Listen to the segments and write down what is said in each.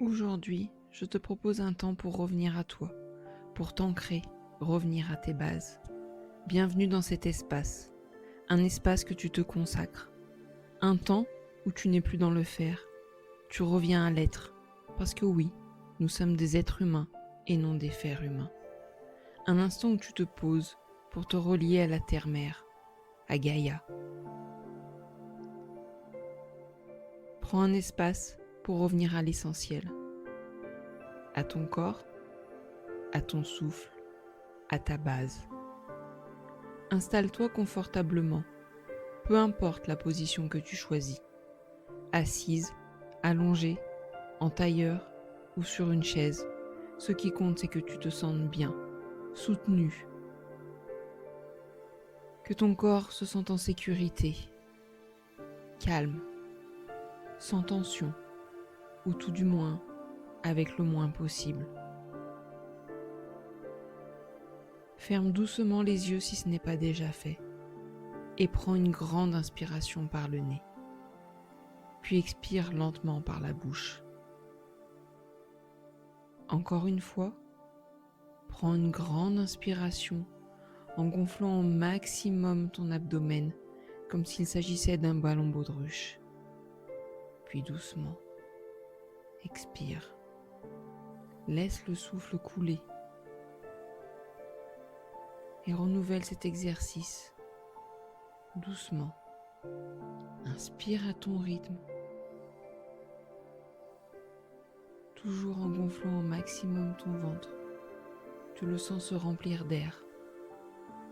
Aujourd'hui, je te propose un temps pour revenir à toi, pour t'ancrer, revenir à tes bases. Bienvenue dans cet espace, un espace que tu te consacres, un temps où tu n'es plus dans le faire, tu reviens à l'être, parce que oui, nous sommes des êtres humains et non des fers humains. Un instant où tu te poses pour te relier à la terre-mère, à Gaïa. Prends un espace pour revenir à l'essentiel, à ton corps, à ton souffle, à ta base. Installe-toi confortablement, peu importe la position que tu choisis. Assise, allongée, en tailleur ou sur une chaise, ce qui compte c'est que tu te sentes bien, soutenu. Que ton corps se sente en sécurité, calme, sans tension, ou tout du moins avec le moins possible. Ferme doucement les yeux si ce n'est pas déjà fait et prends une grande inspiration par le nez. Puis expire lentement par la bouche. Encore une fois, prends une grande inspiration en gonflant au maximum ton abdomen comme s'il s'agissait d'un ballon baudruche. Puis doucement, expire. Laisse le souffle couler et renouvelle cet exercice doucement. Inspire à ton rythme, toujours en gonflant au maximum ton ventre. Tu le sens se remplir d'air.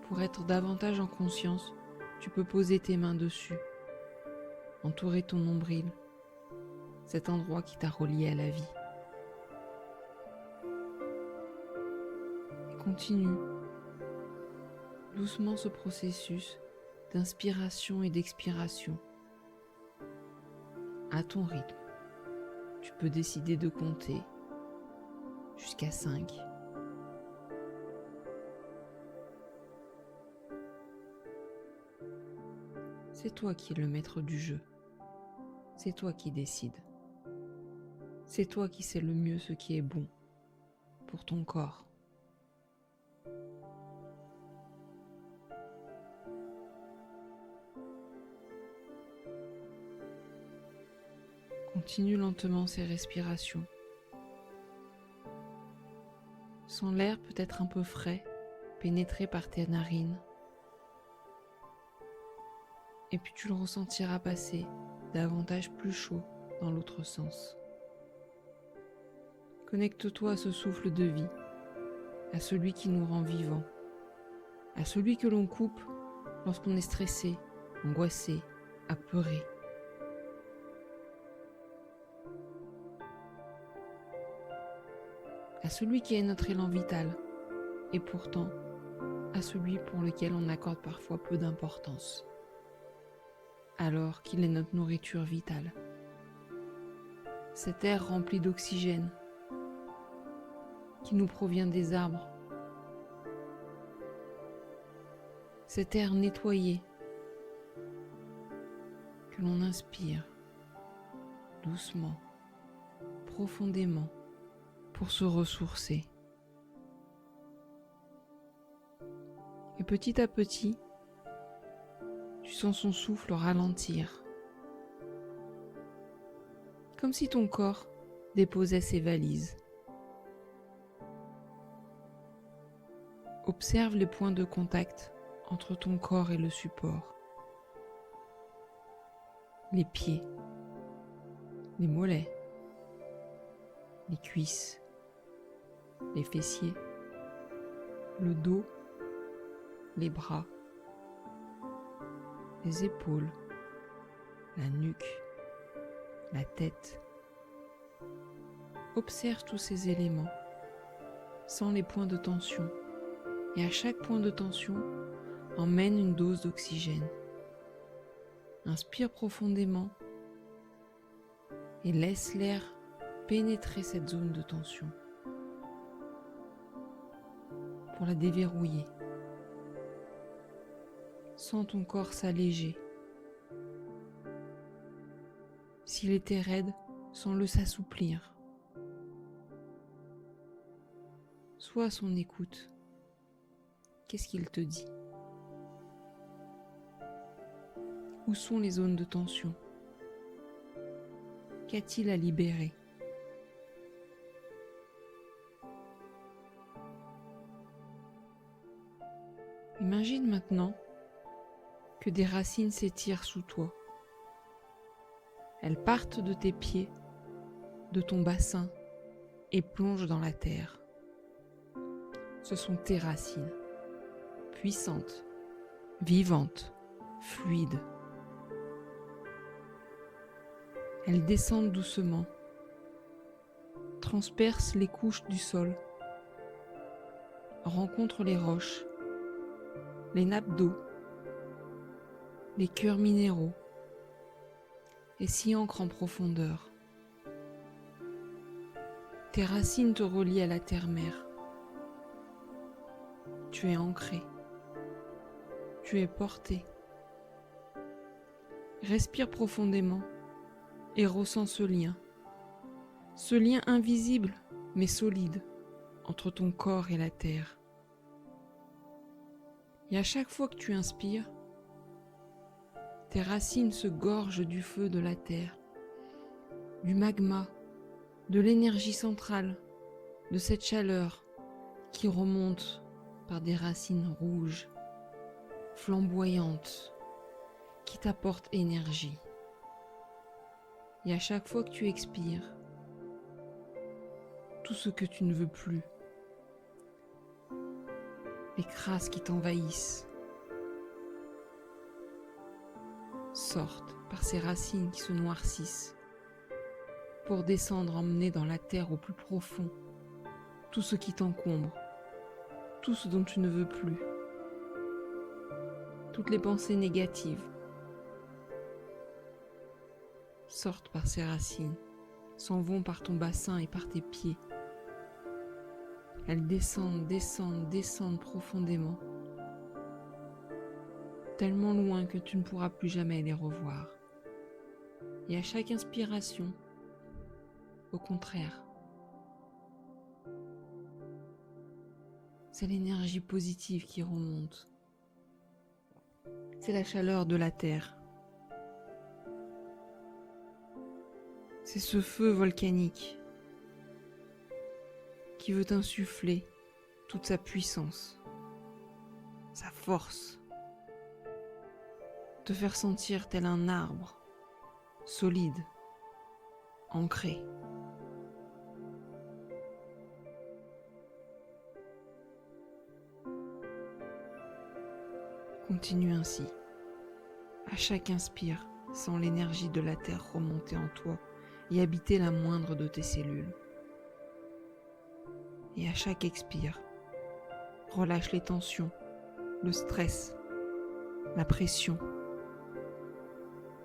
Pour être davantage en conscience, tu peux poser tes mains dessus, entourer ton nombril, cet endroit qui t'a relié à la vie. Et continue doucement ce processus d'inspiration et d'expiration à ton rythme. Tu peux décider de compter jusqu'à 5. C'est toi qui es le maître du jeu. C'est toi qui décides. C'est toi qui sais le mieux ce qui est bon pour ton corps. Continue lentement ces respirations. Sens l'air peut-être un peu frais pénétrer par tes narines. Et puis tu le ressentiras passer davantage plus chaud dans l'autre sens. Connecte-toi à ce souffle de vie, à celui qui nous rend vivants, à celui que l'on coupe lorsqu'on est stressé, angoissé, apeuré. À celui qui est notre élan vital, et pourtant à celui pour lequel on accorde parfois peu d'importance, alors qu'il est notre nourriture vitale. Cet air rempli d'oxygène qui nous provient des arbres, cet air nettoyé que l'on inspire doucement, profondément, pour se ressourcer. Et petit à petit, tu sens son souffle ralentir, comme si ton corps déposait ses valises. Observe les points de contact entre ton corps et le support. Les pieds, les mollets, les cuisses, les fessiers, le dos, les bras, les épaules, la nuque, la tête. Observe tous ces éléments, sens les points de tension et à chaque point de tension, emmène une dose d'oxygène. Inspire profondément et laisse l'air pénétrer cette zone de tension pour la déverrouiller. Sens ton corps s'alléger. S'il était raide, sens-le s'assouplir. Sois à son écoute. Qu'est-ce qu'il te dit? Où sont les zones de tension? Qu'a-t-il à libérer? Imagine maintenant que des racines s'étirent sous toi. Elles partent de tes pieds, de ton bassin et plongent dans la terre. Ce sont tes racines, puissantes, vivantes, fluides. Elles descendent doucement, transpercent les couches du sol, rencontrent les roches, les nappes d'eau, les cœurs minéraux et s'y ancrent en profondeur. Tes racines te relient à la terre-mère. Tu es ancré. Tu es porté. Respire profondément et ressens ce lien invisible mais solide entre ton corps et la terre. Et à chaque fois que tu inspires, tes racines se gorgent du feu de la terre, du magma, de l'énergie centrale, de cette chaleur qui remonte par des racines rouges, flamboyantes, qui t'apportent énergie. Et à chaque fois que tu expires, tout ce que tu ne veux plus, les crasses qui t'envahissent, sortent par ces racines qui se noircissent pour descendre emmener dans la terre au plus profond tout ce qui t'encombre, tout ce dont tu ne veux plus, toutes les pensées négatives sortent par ces racines, s'en vont par ton bassin et par tes pieds. Elles descendent, descendent, descendent profondément, tellement loin que tu ne pourras plus jamais les revoir. Et à chaque inspiration, au contraire, c'est l'énergie positive qui remonte. C'est la chaleur de la terre. C'est ce feu volcanique qui veut insuffler toute sa puissance, sa force, te faire sentir tel un arbre, solide, ancré. Continue ainsi. À chaque inspire, sens l'énergie de la terre remonter en toi et habiter la moindre de tes cellules. Et à chaque expire, relâche les tensions, le stress, la pression.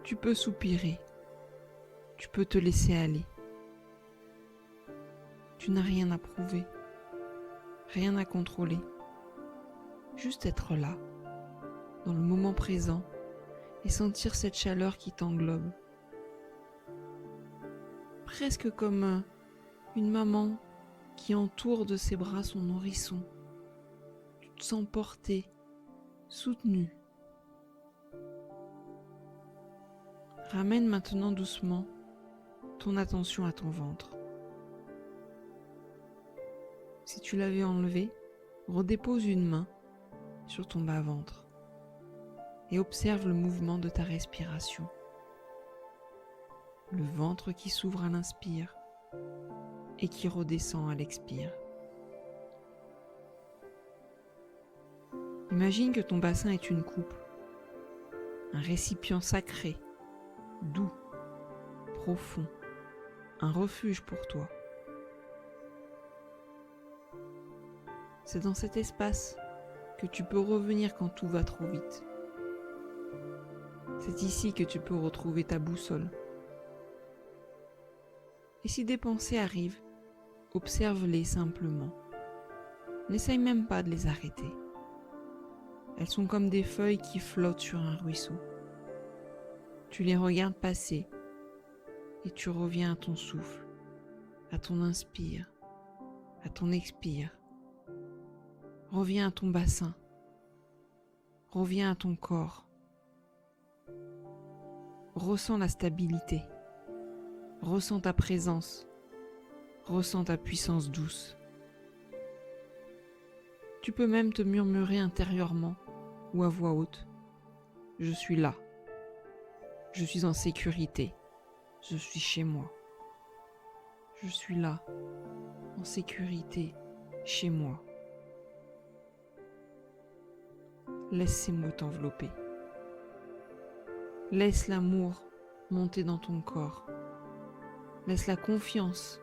Tu peux soupirer, tu peux te laisser aller. Tu n'as rien à prouver, rien à contrôler. Juste être là, dans le moment présent, et sentir cette chaleur qui t'englobe. Presque comme une maman qui entoure de ses bras son nourrisson. Tu te sens porté, soutenu. Ramène maintenant doucement ton attention à ton ventre. Si tu l'avais enlevé, redépose une main sur ton bas-ventre et observe le mouvement de ta respiration. Le ventre qui s'ouvre à l'inspire et qui redescend à l'expire. Imagine que ton bassin est une coupe, un récipient sacré, doux, profond, un refuge pour toi. C'est dans cet espace que tu peux revenir quand tout va trop vite. C'est ici que tu peux retrouver ta boussole. Et si des pensées arrivent, observe-les simplement. N'essaye même pas de les arrêter. Elles sont comme des feuilles qui flottent sur un ruisseau. Tu les regardes passer et tu reviens à ton souffle, à ton inspire, à ton expire, Reviens à ton bassin. Reviens à ton corps. Ressens la stabilité. Ressens ta présence. Ressens ta puissance douce. Tu peux même te murmurer intérieurement ou à voix haute. Je suis là. Je suis en sécurité. Je suis chez moi. Je suis là, en sécurité, chez moi. Laisse ces mots t'envelopper. Laisse l'amour monter dans ton corps. Laisse la confiance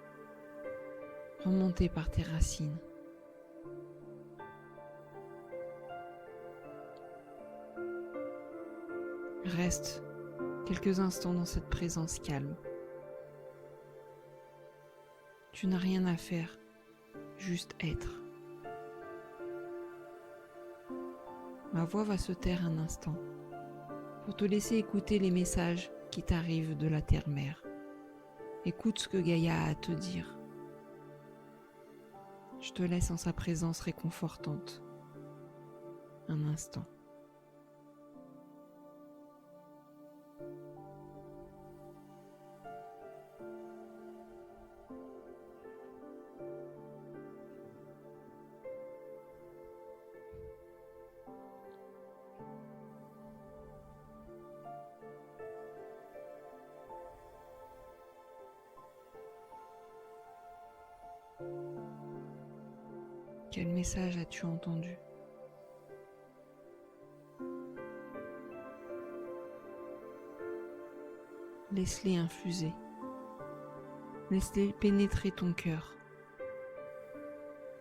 remonter par tes racines. Reste quelques instants dans cette présence calme. Tu n'as rien à faire, juste être. Ma voix va se taire un instant pour te laisser écouter les messages qui t'arrivent de la terre-mère. Écoute ce que Gaïa a à te dire. Je te laisse en sa présence réconfortante. Un instant. Quel message as-tu entendu ? Laisse-les infuser. Laisse-les pénétrer ton cœur.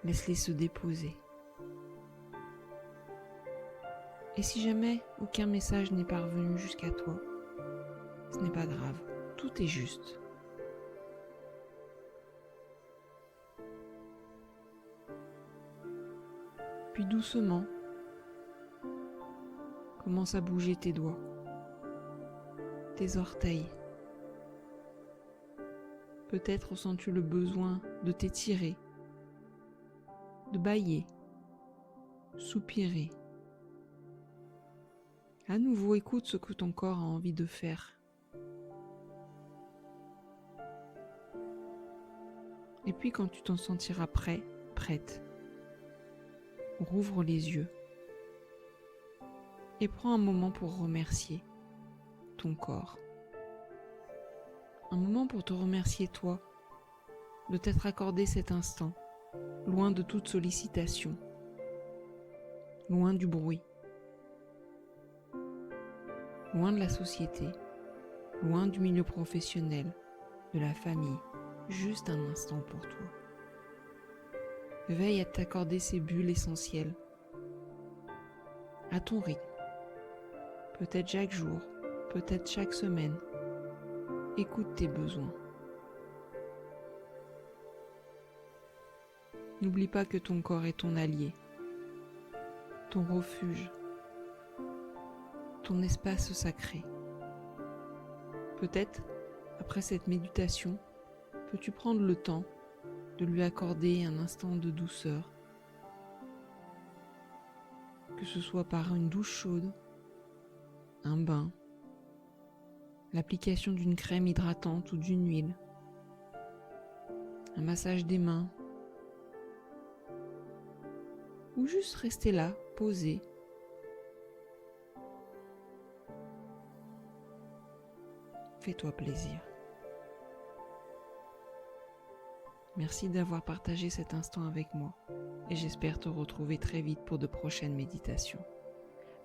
Laisse-les se déposer. Et si jamais aucun message n'est parvenu jusqu'à toi, ce n'est pas grave, tout est juste. Puis doucement, commence à bouger tes doigts, tes orteils. Peut-être ressens-tu le besoin de t'étirer, de bâiller, soupirer. À nouveau, écoute ce que ton corps a envie de faire. Et puis quand tu t'en sentiras prêt, prête, rouvre les yeux et prends un moment pour remercier ton corps. Un moment pour te remercier toi de t'être accordé cet instant, loin de toute sollicitation, loin du bruit, loin de la société, loin du milieu professionnel, de la famille, juste un instant pour toi. Veille à t'accorder ces bulles essentielles, à ton rythme, peut-être chaque jour, peut-être chaque semaine. Écoute tes besoins. N'oublie pas que ton corps est ton allié, ton refuge, ton espace sacré. Peut-être, après cette méditation, peux-tu prendre le temps de lui accorder un instant de douceur, que ce soit par une douche chaude, un bain, l'application d'une crème hydratante ou d'une huile, un massage des mains, ou juste rester là, posé. Fais-toi plaisir. Merci d'avoir partagé cet instant avec moi et j'espère te retrouver très vite pour de prochaines méditations.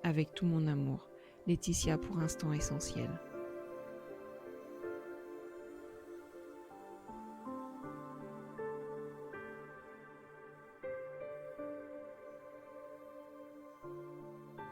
Avec tout mon amour, Laetitia pour Instant Essentiel.